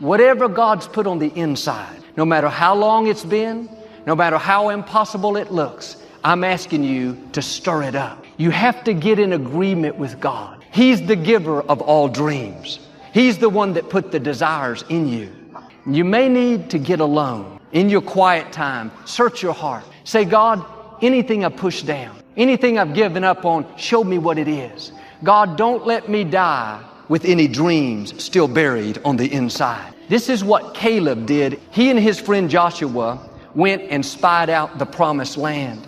Whatever God's put on the inside, no matter how long it's been, no matter how impossible it looks, I'm asking you to stir it up. You have to get in agreement with God. He's the giver of all dreams. He's the one that put the desires in you. You may need to get alone. In your quiet time, search your heart. Say, God, anything I've pushed down, anything I've given up on, show me what it is. God, don't let me die with any dreams still buried on the inside. This is what Caleb did. He and his friend Joshua went and spied out the promised land.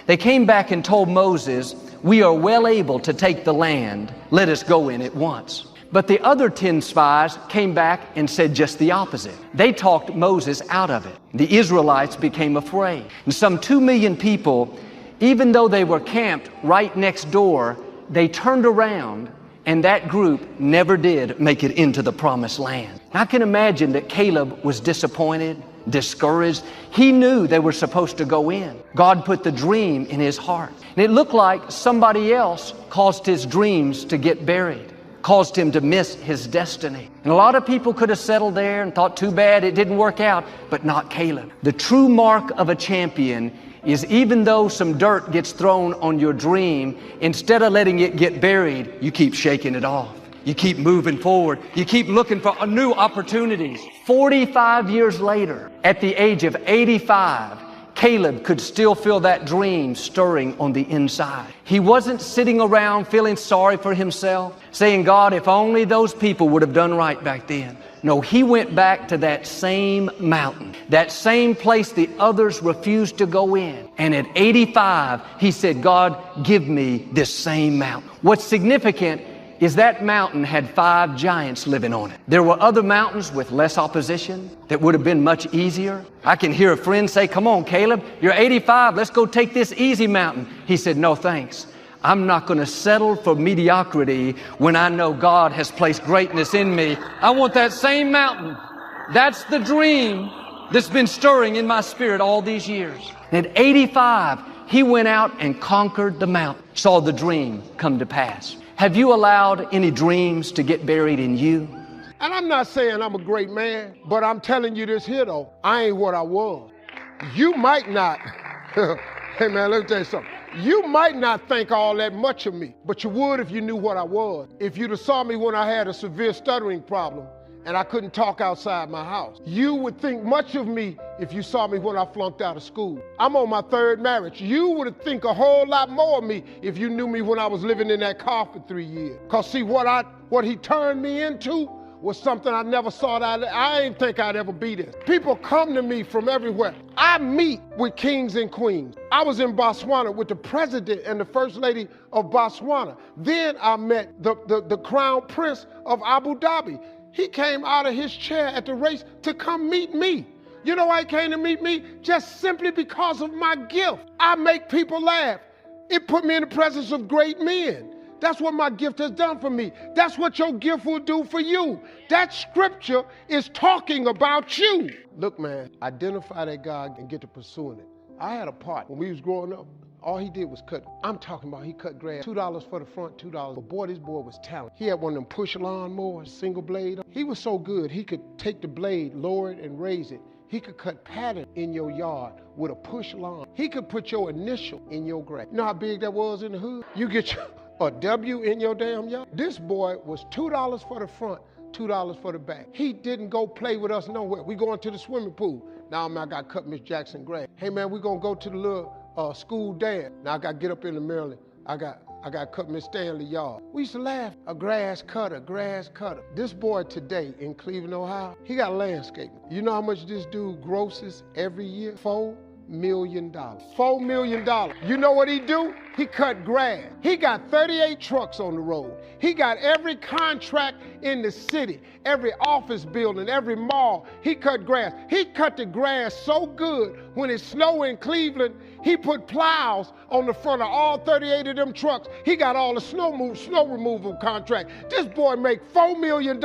They came back and told Moses, we are well able to take the land. Let us go in at once. But the other 10 spies came back and said just the opposite. They talked Moses out of it. The Israelites became afraid. And some 2 million people, even though they were camped right next door, they turned around, and that group never did make it into the promised land. I can imagine that Caleb was disappointed, discouraged. He knew they were supposed to go in. God put the dream in his heart. And it looked like somebody else caused his dreams to get buried, caused him to miss his destiny. And a lot of people could have settled there and thought, too bad it didn't work out, but not Caleb. The true mark of a champion is even though some dirt gets thrown on your dream, instead of letting it get buried, you keep shaking it off. You keep moving forward. You keep looking for new opportunities. 45 years later, at the age of 85, Caleb could still feel that dream stirring on the inside. He wasn't sitting around feeling sorry for himself, saying, God, if only those people would have done right back then. No, he went back to that same mountain, that same place the others refused to go in. And at 85, he said, God, give me this same mountain. What's significant is that mountain had 5 giants living on it. There were other mountains with less opposition that would have been much easier. I can hear a friend say, come on, Caleb, you're 85, let's go take this easy mountain. He said, no, thanks. I'm not going to settle for mediocrity when I know God has placed greatness in me. I want that same mountain. That's the dream that's been stirring in my spirit all these years. And at 85, he went out and conquered the mountain, saw the dream come to pass. Have you allowed any dreams to get buried in you? And I'm not saying I'm a great man, but I'm telling you this here though, I ain't what I was. You might not, hey man, let me tell you something. You might not think all that much of me, but you would if you knew what I was. If you'd have saw me when I had a severe stuttering problem and I couldn't talk outside my house. You would think much of me if you saw me when I flunked out of school. I'm on my 3rd marriage. You would think a whole lot more of me if you knew me when I was living in that car for 3 years. Cause see, what he turned me into was something I never thought I didn't think I'd ever be this. People come to me from everywhere. I meet with kings and queens. I was in Botswana with the president and the first lady of Botswana. Then I met the crown prince of Abu Dhabi. He came out of his chair at the race to come meet me. You know why he came to meet me? Just simply because of my gift. I make people laugh. It put me in the presence of great men. That's what my gift has done for me. That's what your gift will do for you. That scripture is talking about you. Look, man, identify that God and get to pursuing it. I had a part when we was growing up. All he did was cut. I'm talking about he cut grass. $2 for the front, $2. But boy, this boy was talented. He had one of them push lawn mowers, single blade. He was so good, he could take the blade, lower it, and raise it. He could cut pattern in your yard with a push lawn. He could put your initial in your grass. You know how big that was in the hood? You get a W in your damn yard. This boy was $2 for the front, $2 for the back. He didn't go play with us nowhere. We going to the swimming pool. Now, man, I got to cut Miss Jackson grass. Hey, man, we going to go to the little school dance. Now, I got to get up in the Maryland. I got to cut Miss Stanley yard. We used to laugh. A grass cutter, grass cutter. This boy today in Cleveland, Ohio, he got landscaping. You know how much this dude grosses every year? $4 million. $4 million. You know what he do? He cut grass. He got 38 trucks on the road. He got every contract in the city, every office building, every mall. He cut grass. He cut the grass so good when it snowed in Cleveland, he put plows on the front of all 38 of them trucks. He got all the snow removal contract. This boy make $4 million.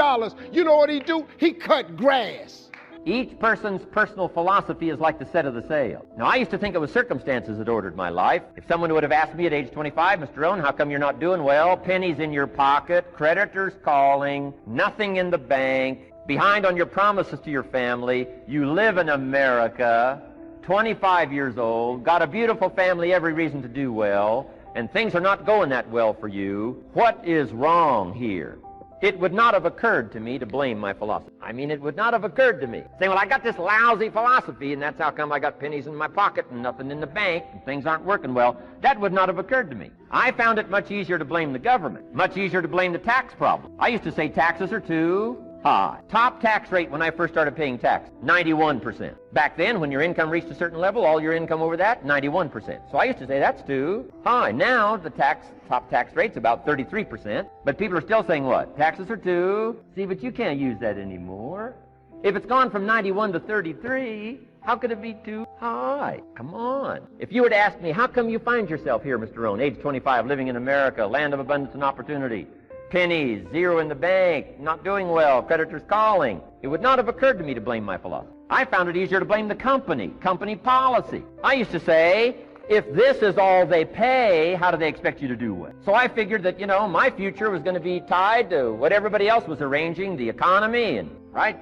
You know what he do? He cut grass. Each person's personal philosophy is like the set of the sail. Now, I used to think it was circumstances that ordered my life. If someone would have asked me at age 25, Mr. Rohn, how come you're not doing well? Pennies in your pocket, creditors calling, nothing in the bank, behind on your promises to your family, you live in America, 25 years old, got a beautiful family, every reason to do well, and things are not going that well for you. What is wrong here? It would not have occurred to me to blame my philosophy. I mean, it would not have occurred to me. Saying, well, I got this lousy philosophy, and that's how come I got pennies in my pocket and nothing in the bank, and things aren't working well. That would not have occurred to me. I found it much easier to blame the government, much easier to blame the tax problem. I used to say taxes are too high. Top tax rate when I first started paying tax, 91%. Back then, when your income reached a certain level, all your income over that, 91%. So I used to say that's too high. Now the top tax rate's about 33%, but people are still saying what? Taxes are too. See, but you can't use that anymore. If it's gone from 91 to 33, how could it be too high? Come on. If you were to ask me, how come you find yourself here, Mr. Rohn, age 25, living in America, land of abundance and opportunity, pennies, zero in the bank, not doing well, creditors calling, it would not have occurred to me to blame my philosophy. I found it easier to blame the company policy. I used to say, if this is all they pay, how do they expect you to do well? So I figured that, my future was going to be tied to what everybody else was arranging, the economy and,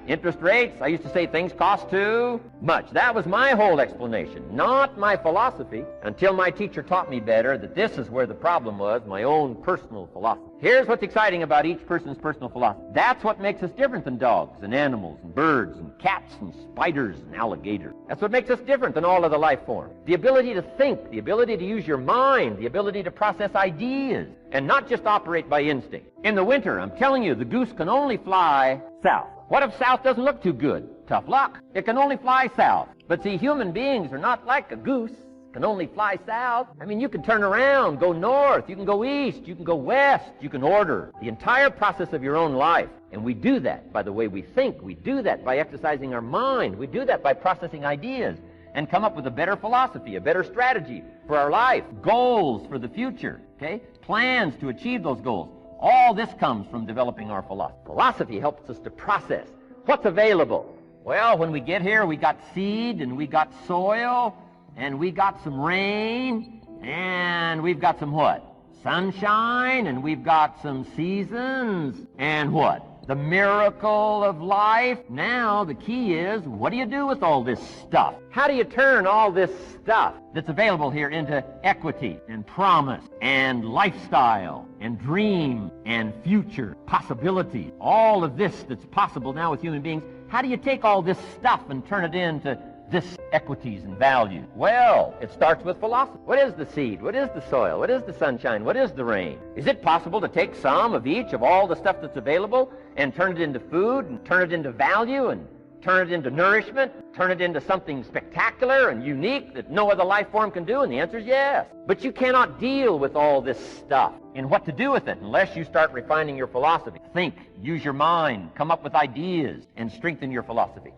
interest rates. I used to say things cost too much. That was my whole explanation, not my philosophy, until my teacher taught me better that this is where the problem was, my own personal philosophy. Here's what's exciting about each person's personal philosophy. That's what makes us different than dogs and animals and birds and cats and spiders and alligators. That's what makes us different than all other life forms. The ability to think, the ability to use your mind, the ability to process ideas, and not just operate by instinct. In the winter, I'm telling you, the goose can only fly south. What if south doesn't look too good? Tough luck. It can only fly south. But see, human beings are not like a goose. Can only fly south. I mean, you can turn around, go north, you can go east, you can go west, you can order the entire process of your own life. And we do that by the way we think. We do that by exercising our mind. We do that by processing ideas and come up with a better philosophy, a better strategy for our life, goals for the future, okay? Plans to achieve those goals. All this comes from developing our philosophy. Philosophy helps us to process what's available. Well, when we get here, we got seed, and we got soil, and we got some rain, and we've got some what? Sunshine, and we've got some seasons, and what? The miracle of life. Now, the key is, what do you do with all this stuff? How do you turn all this stuff that's available here into equity and promise and lifestyle and dream and future possibility? All of this that's possible now with human beings, how do you take all this stuff and turn it into this equities and values? Well, it starts with philosophy. What is the seed? What is the soil? What is the sunshine? What is the rain? Is it possible to take some of each of all the stuff that's available and turn it into food and turn it into value and turn it into nourishment, turn it into something spectacular and unique that no other life form can do? And the answer is yes. But you cannot deal with all this stuff and what to do with it unless you start refining your philosophy. Think, use your mind, come up with ideas, and strengthen your philosophy.